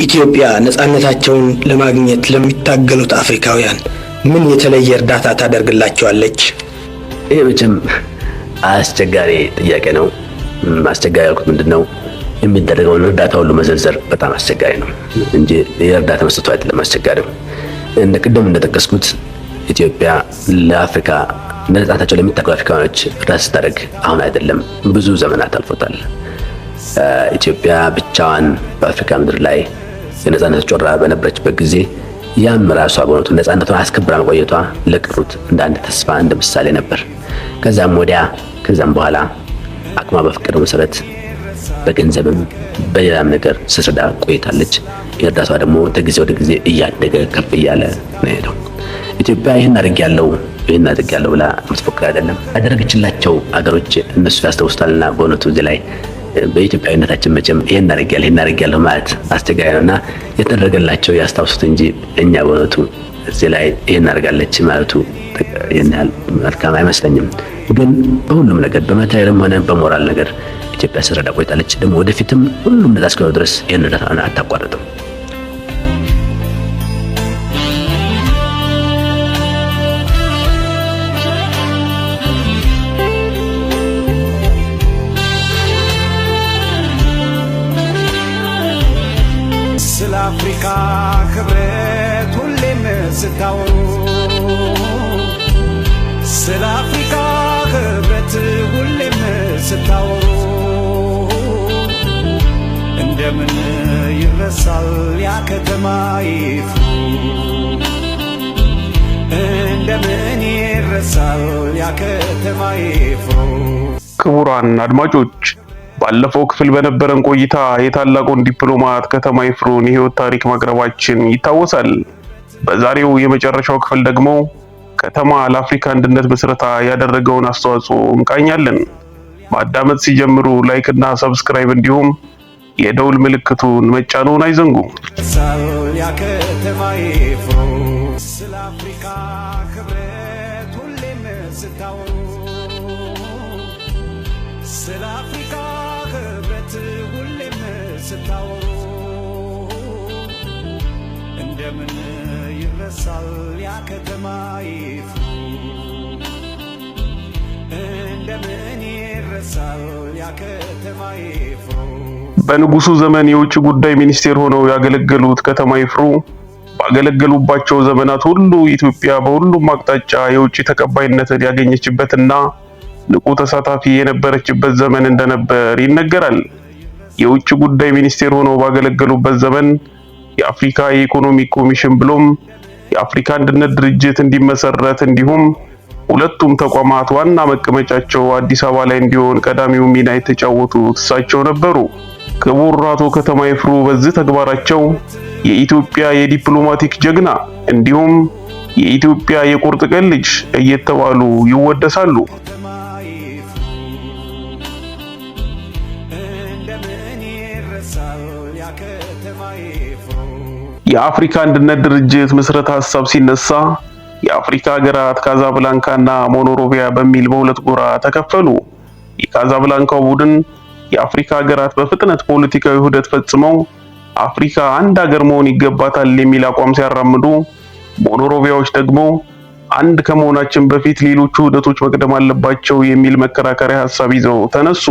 ኢትዮጵያ ነፃነታቸውን ለማግኘት ለሚታገሉት አፍሪካውያን ምን የተለየ እርዳታ ታደርግላቸዋለች? ይሄ መቼም አስቸጋሪ ጥያቄ ነው። አስቸጋሪ ያልኩት ምንድነው የሚደረገውን እርዳታ ሁሉ መዘርዘር በጣም አስቸጋሪ ነው እንጂ የእርዳታ መስጠቱ አይደለም አስቸጋሪው። ቅድም እንደጠቀስኩት ኢትዮጵያ ለአፍሪካ ነፃነታቸውን ለሚታገሉ አፍሪካውያኖች እርዳታ ስታደርግ አሁን አይደለም ብዙ ዘመናት አልፎታል። ኢትዮጵያ ብቻዋን በአፍሪካ ምድር ላይ የነፃነት ጮራ በነበረችበት ጊዜ ያም ራሷ በእውነቱ ነፃነቷን አስከብራ መቆየቷ ለቀሩት እንደ አንድ ተስፋ እንደ ምሳሌ ነበር። ከዛም በኋላ አቅሟ በፈቀደው መሰረት በገንዘብም በሌላም ነገር ስትረዳ ቆይታለች። የእርዳቷ ደግሞ ከጊዜ ወደ ጊዜ እያደገ ከፍ እያለ ነው ሄደው። ኢትዮጵያ ይህን አድርጌያለሁ ብላ የምትፎክር አይደለም። ያደረገችላቸው አገሮች እነሱ ያስታውሱታልና በእውነቱ እዚህ ላይ በኢትዮጵያዊነታችን መቼም ይሄን አድርጌያለሁ ማለት አስቸጋሪ ነውና የተደረገላቸው ያስታውሱት እንጂ እኛ በእውነቱ እዚህ ላይ ይሄን አድርጋለች ማለቱ የናል መልካም አይመስለኝም። ግን በሁሉም ነገር በማቴሪያልም ሆነ በሞራል ነገር ኢትዮጵያ ስትረዳ ቆይታለች። ደግሞ ወደፊትም ሁሉም እንደዛ እስከሆነ ድረስ ይሄን እርዳታ አታቋርጥም። አፍሪካ ክብረት ሁሌም ስታወሩ ስለ አፍሪካ ክብረት ሁሌም ስታወሩ እንደምን ይረሳል ያ ከተማ ይፍሩ እንደምን ይረሳል ያ ከተማ ይፍሩ። ክቡራን አድማጮች ባለፈው ክፍል በነበረን ቆይታ የታላቁን ዲፕሎማት ከተማ ይፍሩን የህይወት ታሪክ ማቅረባችን ይታወሳል። በዛሬው የመጨረሻው ክፍል ደግሞ ከተማ ለአፍሪካ አንድነት ምስረታ ያደረገውን አስተዋጽኦ እንቃኛለን። ማዳመጥ ሲጀምሩ ላይክ እና ሰብስክራይብ እንዲሁም የደውል ምልክቱን መጫኑን አይዘንጉ። ያ ከተማ ይፍሩ ስለ አፍሪካ ክብረት ሁሌም ስታወሩ ስለ አፍሪካ ክብረት ሁሌም ስታወሩ እንደምን ይረሳል ያ ከተማ ይፍሩ እንደምን ይረሳል ያ ከተማ ይፍሩ። በንጉሱ ዘመን የውጭ ጉዳይ ሚኒስቴር ሆነው ያገለገሉት ከተማ ይፍሩ ባገለገሉባቸው ዘመናት ሁሉ ኢትዮጵያ በሁሉም አቅጣጫ የውጭ ተቀባይነትን ያገኘችበትና ንቁ ተሳታፊ የነበረችበት ዘመን እንደነበር ይነገራል። የውጭ ጉዳይ ሚኒስቴር ሆነው ባገለገሉበት ዘመን የአፍሪካ የኢኮኖሚ ኮሚሽን ብሎም የአፍሪካ አንድነት ድርጅት እንዲመሰረት እንዲሁም ሁለቱም ተቋማት ዋና መቀመጫቸው አዲስ አበባ ላይ እንዲሆን ቀዳሚው ሚና የተጫወቱት እሳቸው ነበሩ። ክቡር አቶ ከተማ ይፍሩ በዚህ ተግባራቸው የኢትዮጵያ የዲፕሎማቲክ ጀግና እንዲሁም የኢትዮጵያ የቁርጥ ቀን ልጅ እየተባሉ ይወደሳሉ። የአፍሪካ አንድነት ድርጅት ምስረታ ሐሳብ ሲነሳ የአፍሪካ ሀገራት ካዛብላንካና ሞኖሮቪያ በሚል በሁለት ጎራ ተከፈሉ። የካዛብላንካው ቡድን የአፍሪካ ሀገራት በፍጥነት ፖለቲካዊ ውህደት ፈጽመው አፍሪካ አንድ ሀገር መሆን ይገባታል የሚል አቋም ሲያራምዱ፣ ሞኖሮቪያዎች ደግሞ አንድ ከመሆናችን በፊት ሌሎቹ ውህደቶች መቅደም አለባቸው የሚል መከራከሪያ ሐሳብ ይዘው ተነሱ።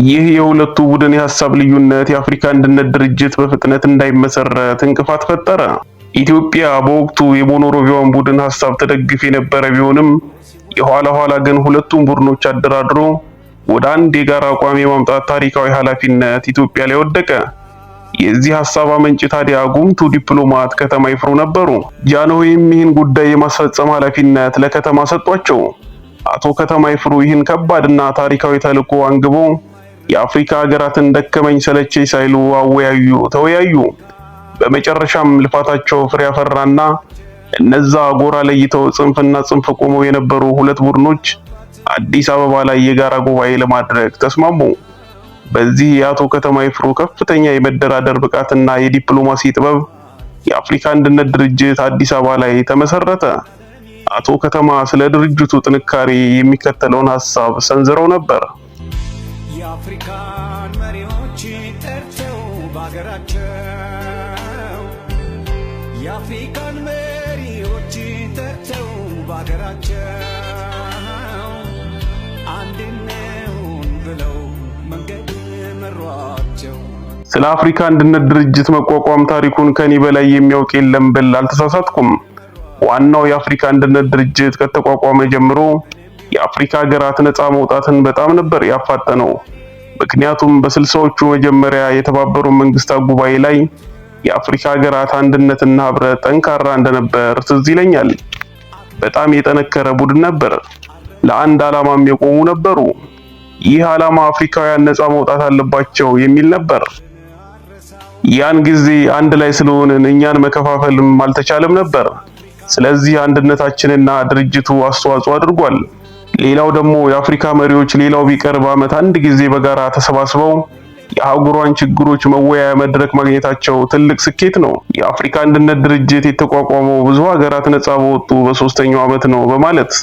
ይህ የሁለቱ ቡድን የሐሳብ ልዩነት የአፍሪካ አንድነት ድርጅት በፍጥነት እንዳይመሰረት እንቅፋት ፈጠረ። ኢትዮጵያ በወቅቱ የሞኖሮቪያውን ቡድን ሐሳብ ተደግፍ የነበረ ቢሆንም የኋላ ግን ሁለቱም ቡድኖች አደራድሮ ወደ አንድ የጋራ አቋም የማምጣት ታሪካዊ ኃላፊነት ኢትዮጵያ ላይ ወደቀ። የዚህ ሐሳብ አመንጭ ታዲያ ጉምቱ ዲፕሎማት ከተማ ይፍሩ ነበሩ። ጃንሆይም ይህን ጉዳይ የማስፈጸም ኃላፊነት ለከተማ ሰጧቸው። አቶ ከተማ ይፍሩ ይህን ከባድና ታሪካዊ ተልዕኮ አንግቦ የአፍሪካ ሀገራትን ደከመኝ ሰለቸኝ ሳይሉ ተወያዩ። በመጨረሻም ልፋታቸው ፍሬ አፈራና እነዛ ጎራ ለይተው ጽንፍና ጽንፍ ቆመው የነበሩ ሁለት ቡድኖች አዲስ አበባ ላይ የጋራ ጉባኤ ለማድረግ ተስማሙ። በዚህ የአቶ ከተማ ይፍሩ ከፍተኛ የመደራደር ብቃትና የዲፕሎማሲ ጥበብ የአፍሪካ አንድነት ድርጅት አዲስ አበባ ላይ ተመሰረተ። አቶ ከተማ ስለ ድርጅቱ ጥንካሬ የሚከተለውን ሐሳብ ሰንዝረው ነበር። የአፍሪካን መሪዎች ጠርተው በአገራቸው የአፍሪካን መሪዎች ጠርተው በአገራቸው አንድነውን ብለው መንገድ መሯቸው። ስለ አፍሪካ አንድነት ድርጅት መቋቋም ታሪኩን ከኔ በላይ የሚያውቅ የለም ብል አልተሳሳትኩም። ዋናው የአፍሪካ አንድነት ድርጅት ከተቋቋመ ጀምሮ የአፍሪካ ሀገራት ነፃ መውጣትን በጣም ነበር ያፋጠነው። ምክንያቱም በ60ዎቹ መጀመሪያ የተባበሩት መንግስታት ጉባኤ ላይ የአፍሪካ ሀገራት አንድነትና ህብረት ጠንካራ እንደነበር ትዝ ይለኛል። በጣም የጠነከረ ቡድን ነበር። ለአንድ ዓላማም የቆሙ ነበሩ። ይህ ዓላማ አፍሪካውያን ነፃ መውጣት አለባቸው የሚል ነበር። ያን ጊዜ አንድ ላይ ስለሆንን እኛን መከፋፈልም አልተቻለም ነበር። ስለዚህ አንድነታችንና ድርጅቱ አስተዋጽኦ አድርጓል። ሌላው ደግሞ የአፍሪካ መሪዎች ሌላው ቢቀር በዓመት አንድ ጊዜ በጋራ ተሰባስበው የአህጉሯን ችግሮች መወያያ መድረክ ማግኘታቸው ትልቅ ስኬት ነው። የአፍሪካ አንድነት ድርጅት የተቋቋመው ብዙ ሀገራት ነፃ በወጡ በ3ኛው ዓመት ነው በማለት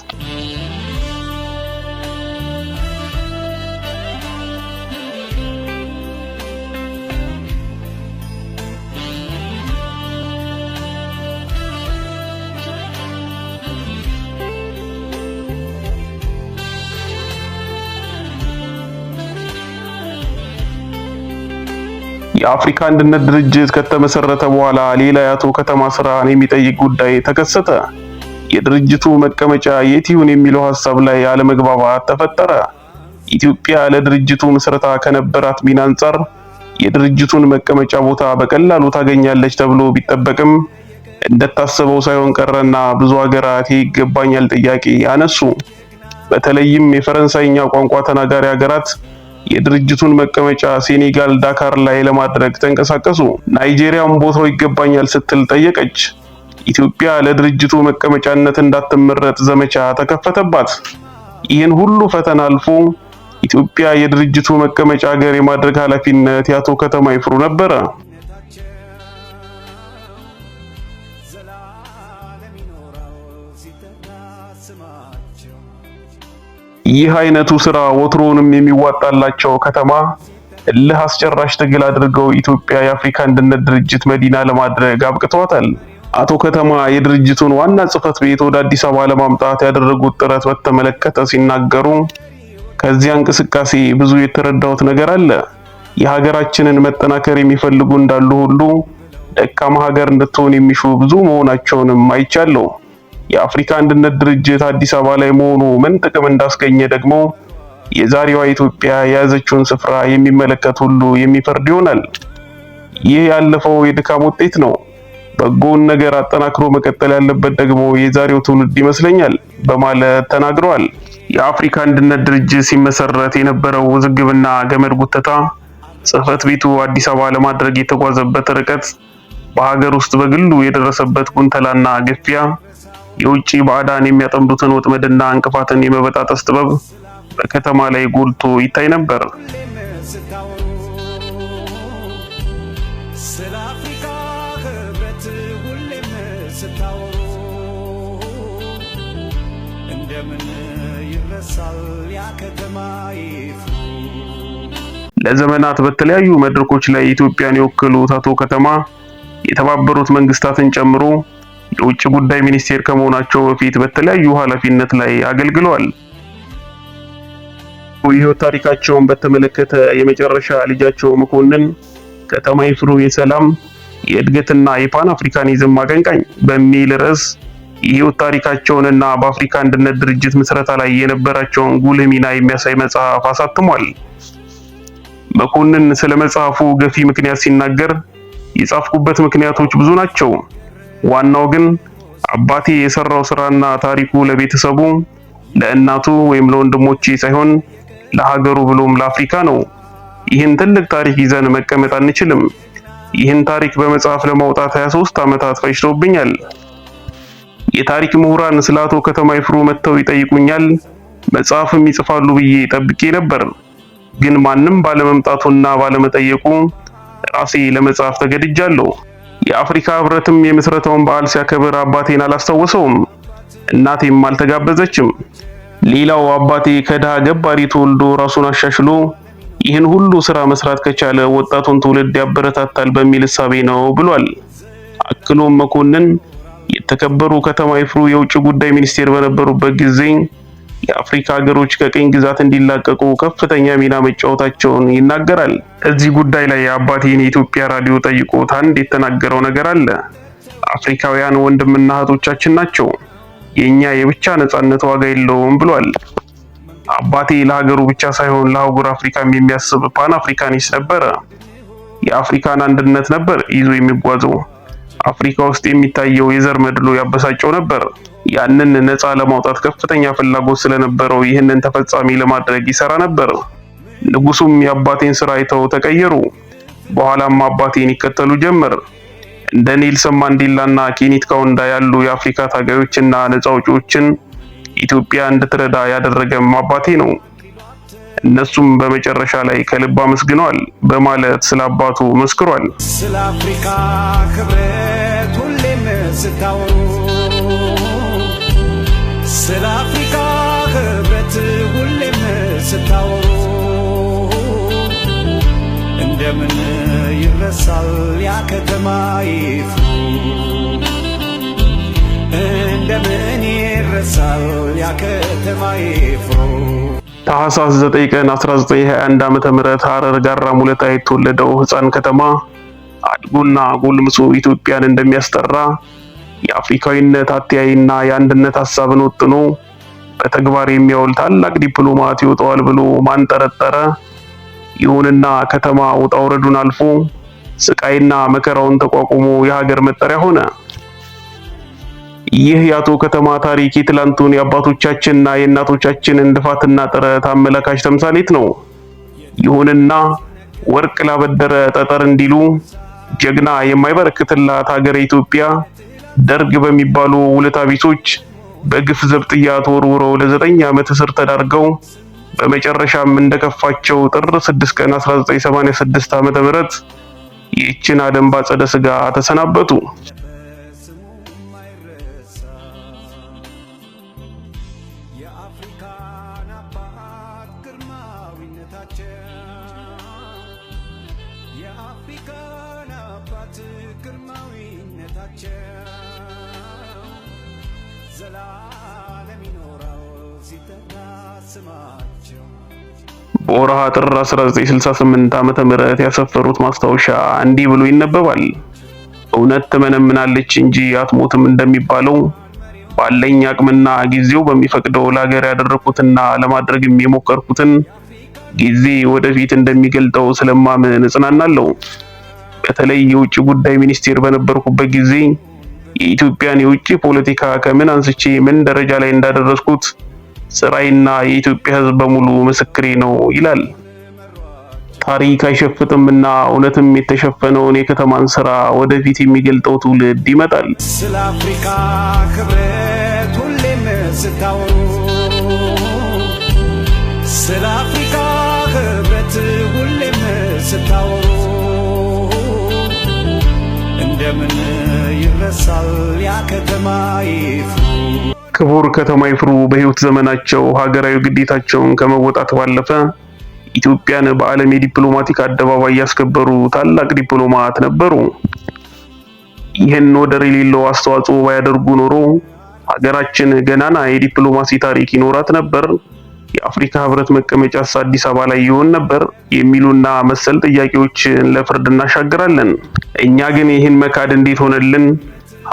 የአፍሪካ አንድነት ድርጅት ከተመሰረተ በኋላ ሌላ የአቶ ከተማ ስራን የሚጠይቅ ጉዳይ ተከሰተ። የድርጅቱ መቀመጫ የት ይሁን የሚለው ሐሳብ ላይ አለመግባባት ተፈጠረ። ኢትዮጵያ ለድርጅቱ ምስረታ ከነበራት ሚና አንጻር የድርጅቱን መቀመጫ ቦታ በቀላሉ ታገኛለች ተብሎ ቢጠበቅም እንደታሰበው ሳይሆን ቀረና ብዙ ሀገራት ይገባኛል ጥያቄ አነሱ። በተለይም የፈረንሳይኛ ቋንቋ ተናጋሪ ሀገራት የድርጅቱን መቀመጫ ሴኔጋል ዳካር ላይ ለማድረግ ተንቀሳቀሱ። ናይጄሪያም ቦታው ይገባኛል ስትል ጠየቀች። ኢትዮጵያ ለድርጅቱ መቀመጫነት እንዳትመረጥ ዘመቻ ተከፈተባት። ይህን ሁሉ ፈተና አልፎ ኢትዮጵያ የድርጅቱ መቀመጫ ሀገር የማድረግ ኃላፊነት የአቶ ከተማ ይፍሩ ነበረ። ይህ አይነቱ ስራ ወትሮውንም የሚዋጣላቸው ከተማ እልህ አስጨራሽ ትግል አድርገው ኢትዮጵያ የአፍሪካ አንድነት ድርጅት መዲና ለማድረግ አብቅተዋታል። አቶ ከተማ የድርጅቱን ዋና ጽህፈት ቤት ወደ አዲስ አበባ ለማምጣት ያደረጉት ጥረት በተመለከተ ሲናገሩ ከዚያ እንቅስቃሴ ብዙ የተረዳሁት ነገር አለ። የሀገራችንን መጠናከር የሚፈልጉ እንዳሉ ሁሉ ደካማ ሀገር እንድትሆን የሚሹ ብዙ መሆናቸውንም አይቻለሁ። የአፍሪካ አንድነት ድርጅት አዲስ አበባ ላይ መሆኑ ምን ጥቅም እንዳስገኘ ደግሞ የዛሬዋ ኢትዮጵያ የያዘችውን ስፍራ የሚመለከት ሁሉ የሚፈርድ ይሆናል። ይህ ያለፈው የድካም ውጤት ነው። በጎውን ነገር አጠናክሮ መቀጠል ያለበት ደግሞ የዛሬው ትውልድ ይመስለኛል በማለት ተናግረዋል። የአፍሪካ አንድነት ድርጅት ሲመሰረት የነበረው ውዝግብና ገመድ ጉተታ፣ ጽህፈት ቤቱ አዲስ አበባ ለማድረግ የተጓዘበት ርቀት፣ በሀገር ውስጥ በግሉ የደረሰበት ጉንተላና ግፊያ፣ የውጭ ባዕዳን የሚያጠምዱትን ወጥመድና እንቅፋትን የመበጣጠስ ጥበብ በከተማ ላይ ጎልቶ ይታይ ነበር። ስለ አፍሪካ ህብረት ሁሌም ስታወሩ እንደምን ይረሳል ያ ከተማ ይፍሩ። ለዘመናት በተለያዩ መድረኮች ላይ ኢትዮጵያን የወከሉት አቶ ከተማ የተባበሩት መንግስታትን ጨምሮ የውጭ ጉዳይ ሚኒስቴር ከመሆናቸው በፊት በተለያዩ ኃላፊነት ላይ አገልግለዋል። የህይወት ታሪካቸውን በተመለከተ የመጨረሻ ልጃቸው መኮንን ከተማ ይፍሩ የሰላም የእድገትና የፓን አፍሪካኒዝም አቀንቃኝ በሚል ርዕስ የህይወት ታሪካቸውንና በአፍሪካ አንድነት ድርጅት ምስረታ ላይ የነበራቸውን ጉልህ ሚና የሚያሳይ መጽሐፍ አሳትሟል። መኮንን ስለ መጽሐፉ ገፊ ምክንያት ሲናገር የጻፍኩበት ምክንያቶች ብዙ ናቸው። ዋናው ግን አባቴ የሰራው ስራና ታሪኩ ለቤተሰቡ፣ ለእናቱ ወይም ለወንድሞቼ ሳይሆን ለሀገሩ ብሎም ለአፍሪካ ነው። ይህን ትልቅ ታሪክ ይዘን መቀመጥ አንችልም። ይህን ታሪክ በመጽሐፍ ለማውጣት 23 ዓመታት ፈጅቶብኛል። የታሪክ ምሁራን ስለ አቶ ከተማ ይፍሩ መጥተው ይጠይቁኛል፣ መጽሐፍም ይጽፋሉ ብዬ ጠብቄ ነበር። ግን ማንም ባለመምጣቱና ባለመጠየቁ ራሴ ለመጽሐፍ ተገድጃለሁ። የአፍሪካ ህብረትም የምስረታውን በዓል ሲያከብር አባቴን አላስታወሰውም፣ እናቴም አልተጋበዘችም። ሌላው አባቴ ከድሃ ገባሪ ተወልዶ ራሱን አሻሽሎ ይህን ሁሉ ስራ መስራት ከቻለ ወጣቱን ትውልድ ያበረታታል በሚል እሳቤ ነው ብሏል። አክሎም መኮንን የተከበሩ ከተማ ይፍሩ የውጭ ጉዳይ ሚኒስቴር በነበሩበት ጊዜ የአፍሪካ ሀገሮች ከቅኝ ግዛት እንዲላቀቁ ከፍተኛ ሚና መጫወታቸውን ይናገራል። እዚህ ጉዳይ ላይ አባቴን የኢትዮጵያ ራዲዮ ጠይቆት አንድ የተናገረው ነገር አለ። አፍሪካውያን ወንድምና እህቶቻችን ናቸው፣ የኛ የብቻ ነጻነት ዋጋ የለውም ብሏል። አባቴ ለሀገሩ ብቻ ሳይሆን ለአህጉር አፍሪካም የሚያስብ ፓን አፍሪካኒስት ነበረ። የአፍሪካን አንድነት ነበር ይዞ የሚጓዘው። አፍሪካ ውስጥ የሚታየው የዘር መድሎ ያበሳጨው ነበር። ያንን ነፃ ለማውጣት ከፍተኛ ፍላጎት ስለነበረው ይህንን ተፈጻሚ ለማድረግ ይሰራ ነበር። ንጉሱም የአባቴን ስራ አይተው ተቀየሩ። በኋላም አባቴን ይከተሉ ጀመር። እንደ ኔልሰን ማንዴላና ኬኔት ካውንዳ ያሉ የአፍሪካ ታጋዮችና ነፃ አውጪዎችን ኢትዮጵያ እንድትረዳ ያደረገም አባቴ ነው። እነሱም በመጨረሻ ላይ ከልብ አመስግነዋል በማለት ስለ አባቱ መስክሯል። ስለ አፍሪካ ክብረት ሁሌም ስታወሩ፣ ስለ አፍሪካ ክብረት ሁሌም ስታወሩ እንደምን ይረሳል ያ ከተማ ይፍሩ፣ እንደምን ይረሳል ያ ከተማ ይፍሩ። ታህሳስ 9 ቀን 1921 ዓመተ ምህረት ሐረር ጋራ ሙለታ የተወለደው ሕፃን ከተማ አድጎና ጎልምሶ ኢትዮጵያን እንደሚያስጠራ የአፍሪካዊነት አተያይና የአንድነት ሐሳብን ወጥኖ በተግባር የሚያውል ታላቅ ዲፕሎማት ይወጣዋል ብሎ ማን ጠረጠረ? ይሁንና ከተማ ውጣ ውረዱን አልፎ ስቃይና መከራውን ተቋቁሞ የሀገር መጠሪያ ሆነ። ይህ የአቶ ከተማ ታሪክ የትላንቱን የአባቶቻችንና የእናቶቻችንን ልፋትና ጥረት አመላካች ተምሳሌት ነው። ይሁንና ወርቅ ላበደረ ጠጠር እንዲሉ ጀግና የማይበረክትላት ሀገረ ኢትዮጵያ ደርግ በሚባሉ ውለታ ቢሶች በግፍ ዘብጥያ ተወርውረው ለ9 ዓመት እስር ተዳርገው በመጨረሻም እንደከፋቸው ጥር 6 ቀን 1986 ዓመተ ምህረት ይህችን ዓለም ባጸደ ስጋ ተሰናበቱ። በወርሃ ጥር 1968 ዓመተ ምህረት ያሰፈሩት ማስታወሻ እንዲህ ብሎ ይነበባል። እውነት ትመነምናለች እንጂ አትሞትም እንደሚባለው ባለኝ አቅምና ጊዜው በሚፈቅደው ለሀገር ያደረኩትና ለማድረግም የሞከርኩትን ጊዜ ወደፊት እንደሚገልጠው ስለማምን እጽናናለሁ። በተለይ የውጭ ጉዳይ ሚኒስቴር በነበርኩበት ጊዜ የኢትዮጵያን የውጭ ፖለቲካ ከምን አንስቼ ምን ደረጃ ላይ እንዳደረስኩት ስራይና የኢትዮጵያ ሕዝብ በሙሉ ምስክሬ ነው ይላል። ታሪክ አይሸፍጥምና እውነትም የተሸፈነውን የከተማን ስራ ወደፊት የሚገልጠው ትውልድ ይመጣል። ስለ አፍሪካ ክብረት ሁሌም ስታወሩ፣ ስለ አፍሪካ ክብረት ሁሌም ስታወሩ እንደምን ይረሳል ያ ከተማ ይፍሩ። ክቡር ከተማ ይፍሩ በህይወት ዘመናቸው ሀገራዊ ግዴታቸውን ከመወጣት ባለፈ ኢትዮጵያን በዓለም የዲፕሎማቲክ አደባባይ ያስከበሩ ታላቅ ዲፕሎማት ነበሩ። ይህን ወደር የሌለው አስተዋጽኦ ባያደርጉ ኖሮ ሀገራችን ገናና የዲፕሎማሲ ታሪክ ይኖራት ነበር? የአፍሪካ ህብረት መቀመጫስ አዲስ አበባ ላይ ይሆን ነበር? የሚሉና መሰል ጥያቄዎችን ለፍርድ እናሻግራለን። እኛ ግን ይህን መካድ እንዴት ሆነልን?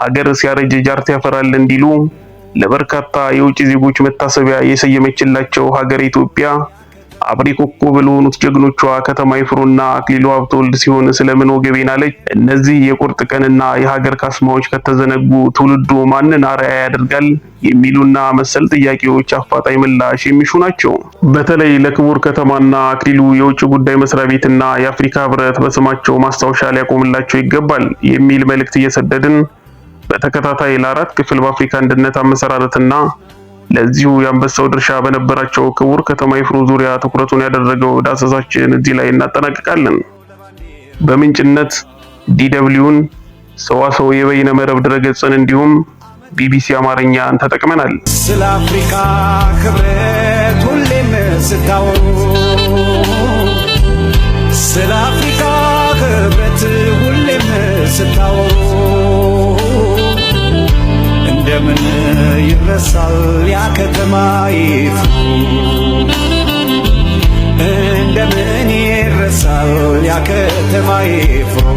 ሀገር ሲያረጀ ጃርት ያፈራል እንዲሉ ለበርካታ የውጭ ዜጎች መታሰቢያ የሰየመችላቸው ሀገር ኢትዮጵያ አብሪ ኮከብ ለሆኑት ጀግኖቿ ከተማ ይፍሩና አክሊሉ ሀብተወልድ ሲሆን ስለምን ወገቤን አለች? እነዚህ የቁርጥ ቀንና የሀገር ካስማዎች ከተዘነጉ ትውልዱ ማንን አርአያ ያደርጋል? የሚሉና መሰል ጥያቄዎች አፋጣኝ ምላሽ የሚሹ ናቸው። በተለይ ለክቡር ከተማና አክሊሉ የውጭ ጉዳይ መስሪያ ቤትና የአፍሪካ ህብረት በስማቸው ማስታወሻ ሊያቆምላቸው ይገባል የሚል መልእክት እየሰደድን በተከታታይ ለ4 ክፍል በአፍሪካ አንድነት አመሰራረትና ለዚሁ የአንበሳው ድርሻ በነበራቸው ክቡር ከተማ ይፍሩ ዙሪያ ትኩረቱን ያደረገው ዳሰሳችን እዚህ ላይ እናጠናቅቃለን። በምንጭነት ዲደብሊውን፣ ሰዋሰው የበይነ መረብ ድረገጽን እንዲሁም ቢቢሲ አማርኛን ተጠቅመናል። ስለ አፍሪካ ክብረት ሁሌም ስታወሩ፣ ስለ አፍሪካ ክብረት ሁሌም ስታወሩ ያ ከተማ ይፍሩ እንደምን ይረሳል ያ ከተማ ይፍሩ